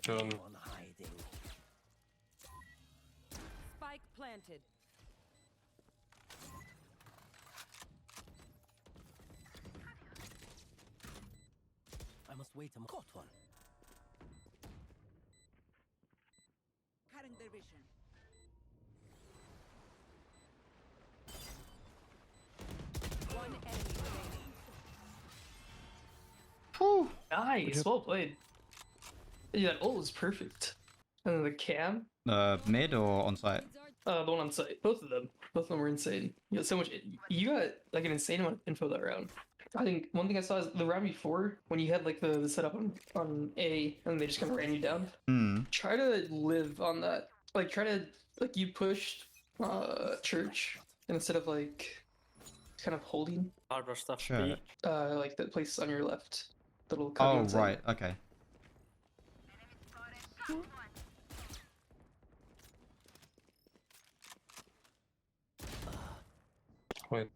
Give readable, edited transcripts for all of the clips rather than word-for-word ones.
Done. Spike planted. I must wait a caught one. Cutting their vision. One enemy remaining. Whew. Nice, well played. Yeah, that ult was perfect. And then the cam, Mid or on site? the one on site, both of them were insane. You got so much. You got like an insane amount of info that round. I think one thing I saw is the round before when you had like the setup on A and they just kind of ran you down. Try to live on that. Like try to like you pushed church instead of like kind of holding. Harbor stuff. Sure. Like the place on your left, the little. Oh right, okay. Wait.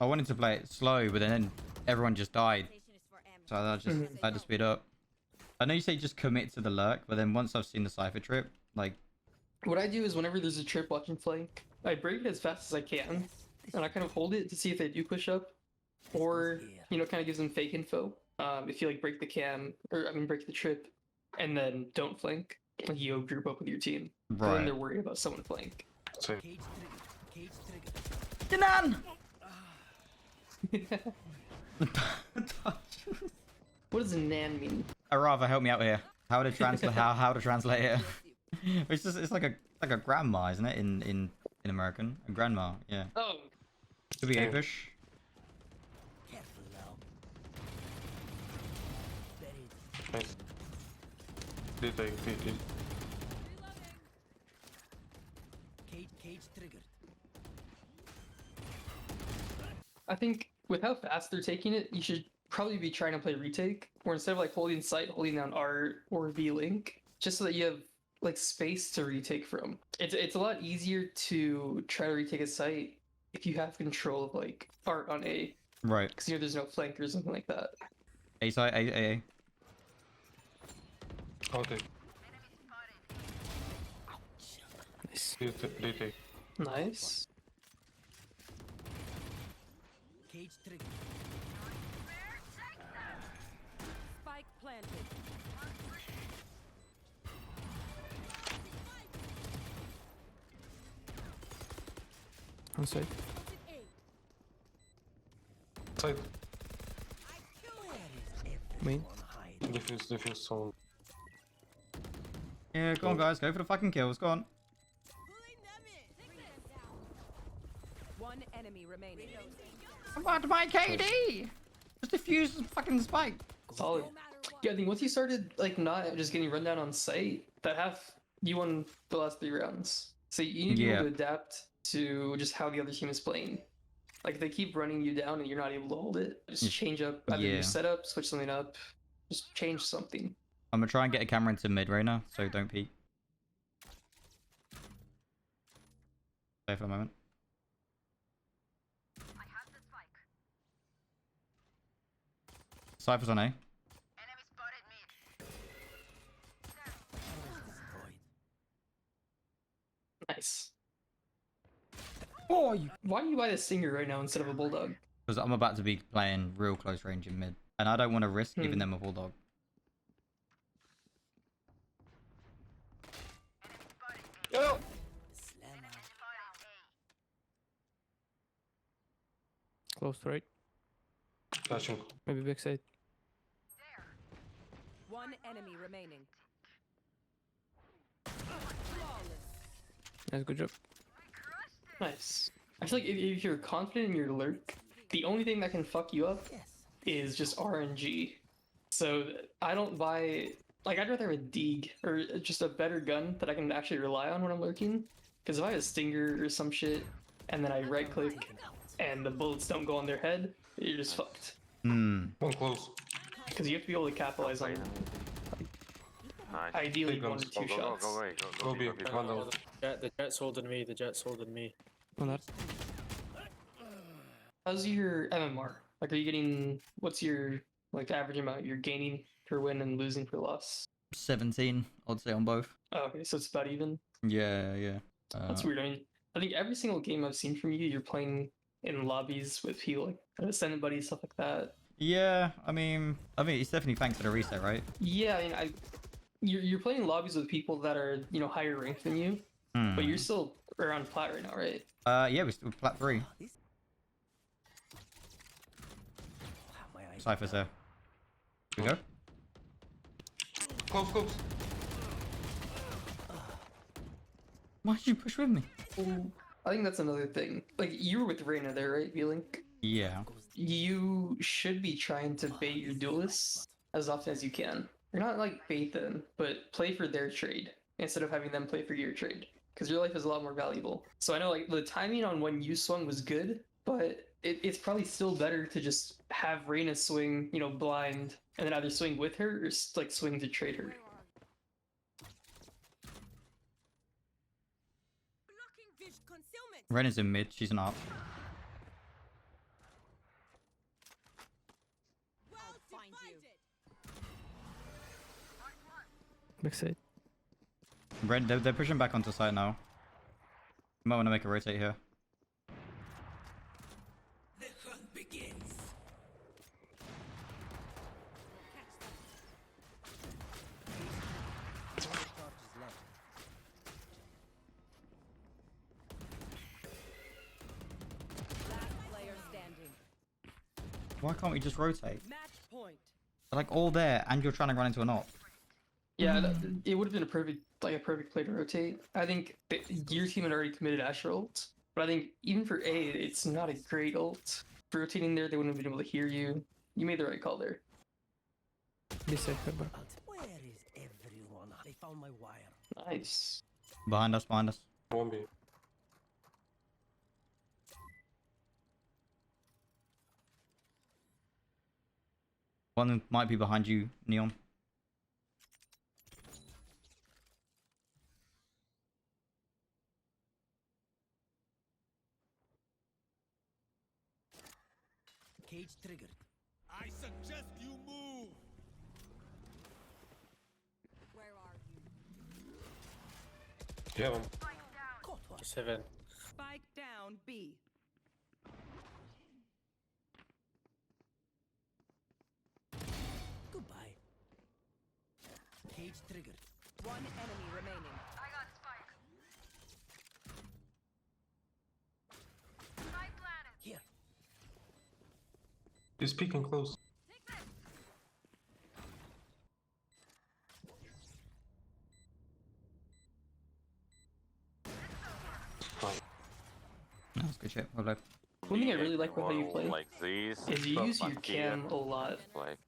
I wanted to play it slow, but then everyone just died. So I just had to speed up. I know you say just commit to the lurk, but then once I've seen the Cypher trip, like... What I do is whenever there's a trip watching flank, I break it as fast as I can, and I kind of hold it to see if they do push up, or, you know, kind of gives them fake info. If you like break the cam, or I mean break the trip, and then don't flank, like you group up with your team. Right. And then they're worried about someone flank. Save. Cage trigger. Cage trigger. Janan! What does nan mean? Arava, help me out here. How to translate how to translate it? It's like a grandma, isn't it? In American, a grandma, yeah. Oh, Could be A push. Careful now. Buried. Nice. Did. Cage triggered. I think with how fast they're taking it, you should probably be trying to play retake, or instead of like holding sight, holding down R or V link, just so that you have like space to retake from. It's a lot easier to try to retake a site if you have control of like art on A, Right. because you know there's no flank or something like that. A side, A. Okay. Nice. Retake. Nice. Cage trigger. Spike planted. On site. Side. Main. Diffuse sound. Yeah, go on guys, go for the fucking kills, go on. One enemy remaining. I'm about to buy KD! Just defuse the fucking spike. Solid. Yeah, I think once you started like not just getting run down on site, that half you won the last 3 rounds. So you need to be able to adapt to just how the other team is playing. Like if they keep running you down and you're not able to hold it, just change up either your setup, switch something up, just change something. I'm gonna try and get a camera into mid right now, so don't peek. Stay for a moment. Cypher's on A. Nice. Oh, you... Why do you buy the Stinger right now instead of a Bulldog? Because I'm about to be playing real close range in mid. And I don't want to risk giving them a bulldog. Oh! Close right. Flashing. Maybe backside. One enemy remaining. Nice, good job. Nice. I feel like if you're confident in your lurk, the only thing that can fuck you up is just RNG. So I don't buy... Like, I'd rather have a Deeg, or just a better gun that I can actually rely on when I'm lurking. Because if I have a Stinger or some shit, and then I right-click, and the bullets don't go on their head, you're just fucked. One close. Because you have to be able to capitalize on, ideally, 1 or 2 shots. Go B. One out. The jet's holding me. The jet's holding me. How's your MMR? Like, are you getting... What's your, like, average amount you're gaining per win and losing per loss? 17, I'd say on both. Oh, okay, so it's about even. Yeah, yeah. That's weird. I mean, I think every single game I've seen from you, you're playing in lobbies with people like ascendant buddies, stuff like that. Yeah, I mean, it's definitely thanks to the reset, right? Yeah, I mean, you're playing lobbies with people that are higher ranked than you, but you're still around plat right now, right? Yeah, we're still plat 3. Cypher's there. Here we go. Close, close. Why did you push with me? I think that's another thing. Like, you were with Reyna there, right, V-Link? Yeah. You should be trying to bait your duelists as often as you can. You're not like bait them, but play for their trade instead of having them play for your trade. Because your life is a lot more valuable. So I know like the timing on when you swung was good, but it's probably still better to just have Reyna swing, blind, and then either swing with her or like swing to trade her. Ren is in mid, she's an ARP. Backside. Ren, they're pushing back onto site now. You might want to make a rotate here. The hunt begins. Last player standing. Why can't we just rotate? Match point. They're like all there, and you're trying to run into an ARP. Yeah, it would have been a perfect play to rotate. I think your team had already committed Asher ult, but I think even for A, it's not a great ult. For rotating there, they wouldn't have been able to hear you. You made the right call there. This side, Pepper. Where is everyone? They found my wire. Nice. Behind us, behind us. 1B. One might be behind you, Neon. Cage triggered. I suggest you move. Where are you? Yeah, one. Caught one. 7. Spike down B. Goodbye. Cage triggered. One enemy remaining. Here. He's peeking close. Fine. That's good shit. Well, like, One thing I really like with how you play like this is you use your cam a lot.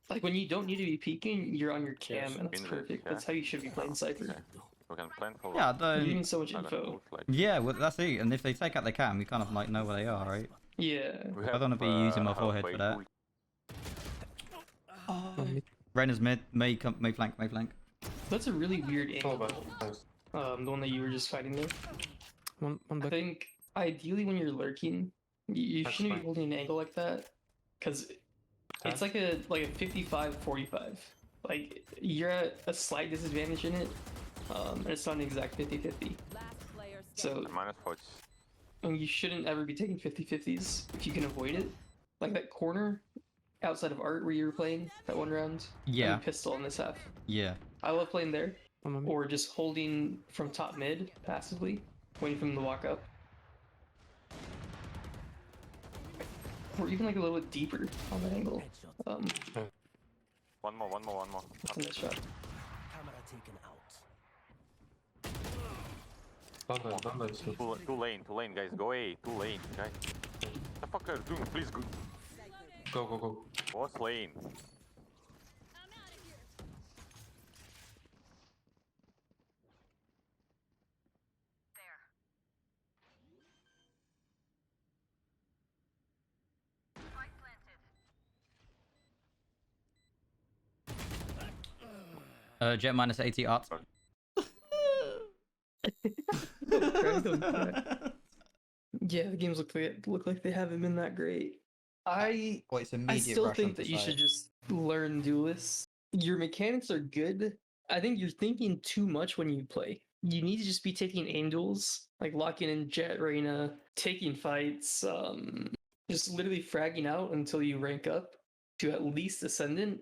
Like when you don't need to be peeking, you're on your cam, and that's perfect. That's how you should be playing Cypher. we can plan for yeah, You're getting so much I don't info. know, like, yeah, well, that's it. And if they take out the cam, you kind of like know where they are, right? Yeah. we I don't wanna be using my forehead halfway for that. to it. Rena's mid, may flank, may flank. That's a really weird Oh, angle. bad. Nice. The one that you were just fighting there. One I back. think ideally when you're lurking, you That's shouldn't be fine. holding an angle like that, because it's like a 55-45. Like you're at a slight disadvantage in it, and it's not an exact 50-50. Last player So standing. Minus 40. and you shouldn't ever be taking 50-50s if you can avoid it. Like that corner outside of art where you were playing that one round. Yeah. And pistol in this half. Yeah. I love playing there, One on me. or just holding from top mid passively, waiting for them to walk up. Or even like a little bit deeper on that angle. Headshot. One more. That's a nice shot. Camera taken out. Done that, so. Two lane, guys. Go A. 2 lane, guys. What the fuck are you doing? Please go. Go. What's lane? Jet minus 80 art. Yeah, the games look like they haven't been that great. I Well, it's I still think that you should just learn duelists. Your mechanics are good. I think you're thinking too much when you play. You need to just be taking aim duels, like locking in Jet, Reyna, taking fights, just literally fragging out until you rank up to at least Ascendant,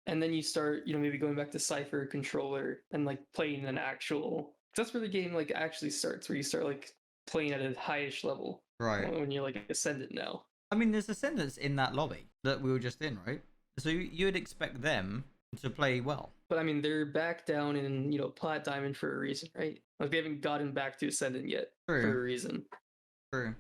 and then you start, maybe going back to Cypher, Controller, and like playing an actual. That's where the game like actually starts, where you start like playing at a highish level. Right. When you're like Ascendant now. I mean, there's Ascendants in that lobby that we were just in, right? So you would expect them to play well. But I mean, they're back down in, Plat Diamond for a reason, right? Like they haven't gotten back to Ascendant yet for a reason. True,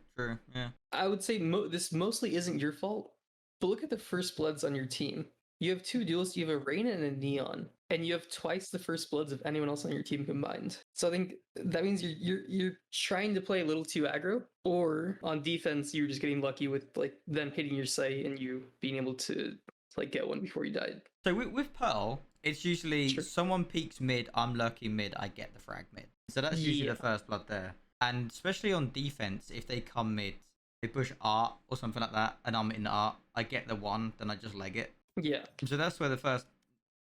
yeah. I would say this mostly isn't your fault, but look at the first bloods on your team. You have 2 duelists, you have a Reyna and a Neon, and you have twice the first bloods of anyone else on your team combined. So I think that means you're trying to play a little too aggro, or on defense you're just getting lucky with like them hitting your site and you being able to like get one before you died. So with Pearl, it's usually someone peeks mid, I'm lurking mid, I get the frag mid. So that's usually the first blood there. And especially on defense, if they come mid, they push art or something like that, and I'm in art, I get the one, then I just leg it. Yeah. So that's where the first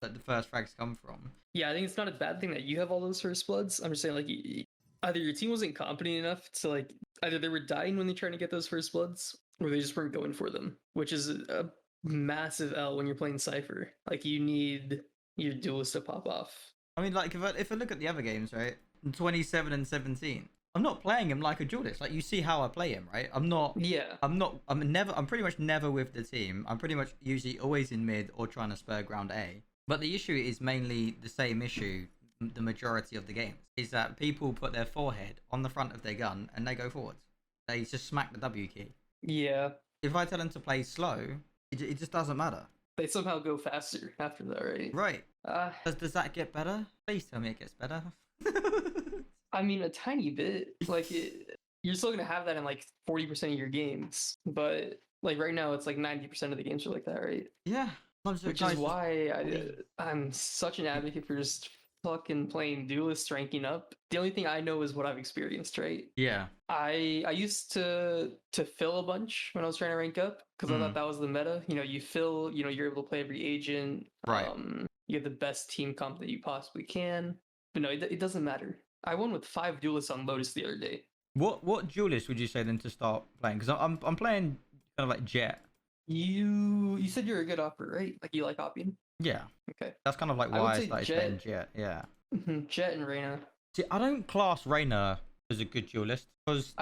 frags come from. Yeah, I think it's not a bad thing that you have all those first bloods. I'm just saying, like, either your team wasn't competent enough to, like, either they were dying when they're trying to get those first bloods, or they just weren't going for them, which is a massive L when you're playing Cypher. Like, you need your duelist to pop off. I mean, like, if I look at the other games, right, 27 and 17, I'm not playing him like a duelist. Like, you see how I play him, right? I'm pretty much never with the team. I'm pretty much usually always in mid or trying to spur ground A. But the issue is mainly the same issue the majority of the games, is that people put their forehead on the front of their gun and they go forwards. They just smack the W key. Yeah. If I tell them to play slow, it just doesn't matter. They somehow go faster after that, right? Right. Does that get better? Please tell me it gets better. I mean, a tiny bit. Like, you're still going to have that in, like, 40% of your games. But, like, right now, it's, like, 90% of the games are like that, right? Yeah. Which is why I'm such an advocate for just fucking playing duelists, ranking up. The only thing I know is what I've experienced, right? Yeah. I used to fill a bunch when I was trying to rank up, because I thought that was the meta. You fill, you're able to play every agent. Right. You have the best team comp that you possibly can. But no, it doesn't matter. I won with 5 duelists on Lotus the other day. What duelist would you say then to start playing? Because I'm playing kind of like Jet. You said you're a good opper, right? Like you like opping? Yeah. Okay. That's kind of like why I started playing Jet. Yeah. Jet and Reyna. See, I don't class Reyna as a good duelist because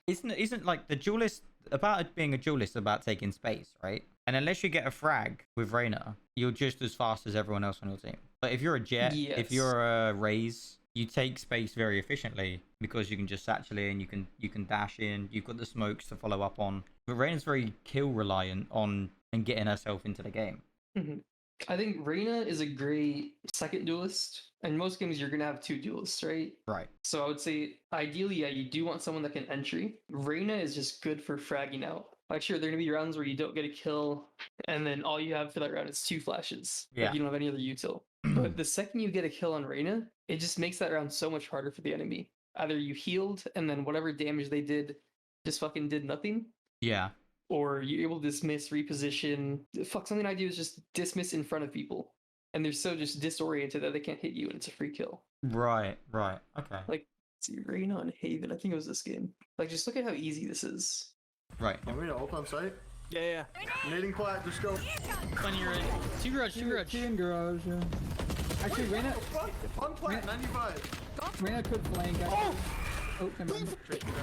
isn't like the duelist about it being a duelist about taking space, right? And unless you get a frag with Reyna, you're just as fast as everyone else on your team. But if you're a Jet, if you're a Raze, you take space very efficiently because you can just satchel in, you can dash in, you've got the smokes to follow up on. But Reyna's very kill reliant on and getting herself into the game. I think Reyna is a great second duelist. In most games, you're going to have 2 duelists, right? Right. So I would say, ideally, yeah, you do want someone that can entry. Reyna is just good for fragging out. Like, sure, there are going to be rounds where you don't get a kill, and then all you have for that round is 2 flashes. Yeah. Like, you don't have any other util. But the second you get a kill on Reyna, it just makes that round so much harder for the enemy. Either you healed, and then whatever damage they did just fucking did nothing. Yeah. Or you're able to dismiss, reposition. Something I do is just dismiss in front of people. And they're so just disoriented that they can't hit you, and it's a free kill. Right. Okay. Like, see, Reyna on Haven. I think it was this game. Like, just look at how easy this is. Right. Want me to ult on site? Yeah. Nading plat, just go. Funny, you're right. 2 garage. 2 in garage, yeah. Actually, Reyna. On plat, 95. Reyna could flank. Oh, never mind. Tracer down.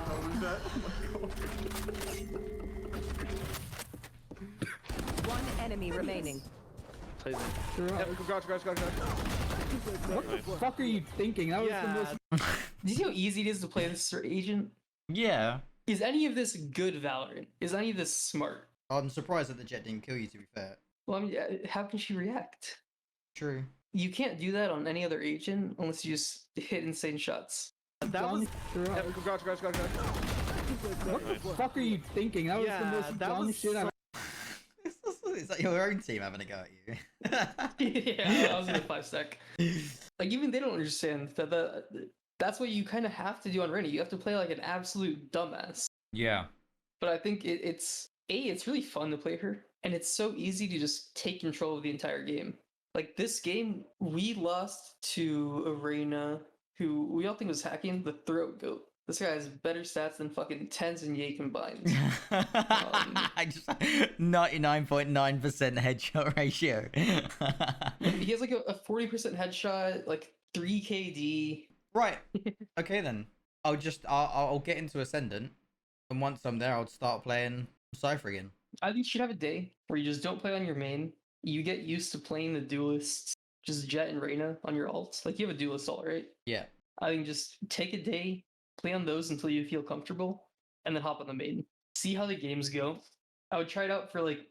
I'll lose that. One enemy remaining. What the fuck are you thinking? That was the most. Do you see how easy it is to play this agent? Yeah. Is any of this good Valorant? Is any of this smart? I'm surprised that the Jet didn't kill you, to be fair. Well, I mean, how can she react? True. You can't do that on any other agent unless you just hit insane shots. That was... Garage. What the fuck are you thinking? That was the most dumb shit I've... Is that your own team having a go at you? Yeah, I was in a 5-stack. Like, even they don't understand that that's what you kind of have to do on Reyna. You have to play like an absolute dumbass. Yeah. But I think it's really fun to play her, and it's so easy to just take control of the entire game. Like this game, we lost to Arena, who we all think was hacking the throat goat. This guy has better stats than fucking Tens and Ye combined. I just 99.9% headshot ratio. He has like a 40% headshot, like 3 KD. Right. Okay then. I'll get into Ascendant, and once I'm there, I'll start playing Cypher again. I think you should have a day where you just don't play on your main. You get used to playing the duelists, just Jet and Reyna on your ult. Like you have a duelist ult, right? Yeah. I think just take a day, play on those until you feel comfortable, and then hop on the main. See how the games go. I would try it out for like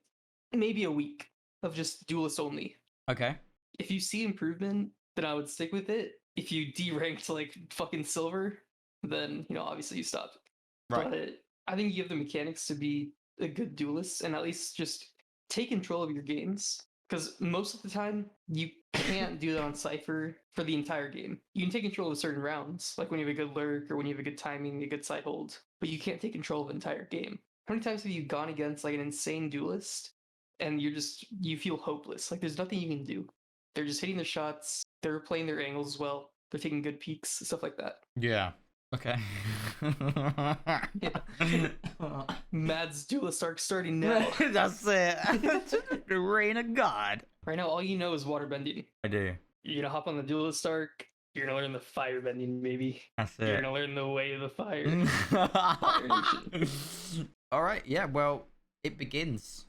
maybe a week of just duelist only. Okay. If you see improvement, then I would stick with it. If you deranked like fucking silver, then obviously you stop. Right. But I think you have the mechanics to be a good duelist and at least just take control of your games. Because most of the time, you can't do that on Cypher for the entire game. You can take control of certain rounds, like when you have a good lurk or when you have a good timing, a good side hold, but you can't take control of the entire game. How many times have you gone against like an insane duelist and you feel hopeless? Like there's nothing you can do. They're just hitting their shots, they're playing their angles as well, they're taking good peeks, stuff like that. Yeah. Okay. Yeah. Mad's duelist arc starting now. That's it. The reign of God. Right now, all you know is waterbending. I do. You're gonna hop on the duelist arc. You're gonna learn the firebending, maybe. That's it. You're gonna learn the way of the fire. All right. Yeah. Well, it begins.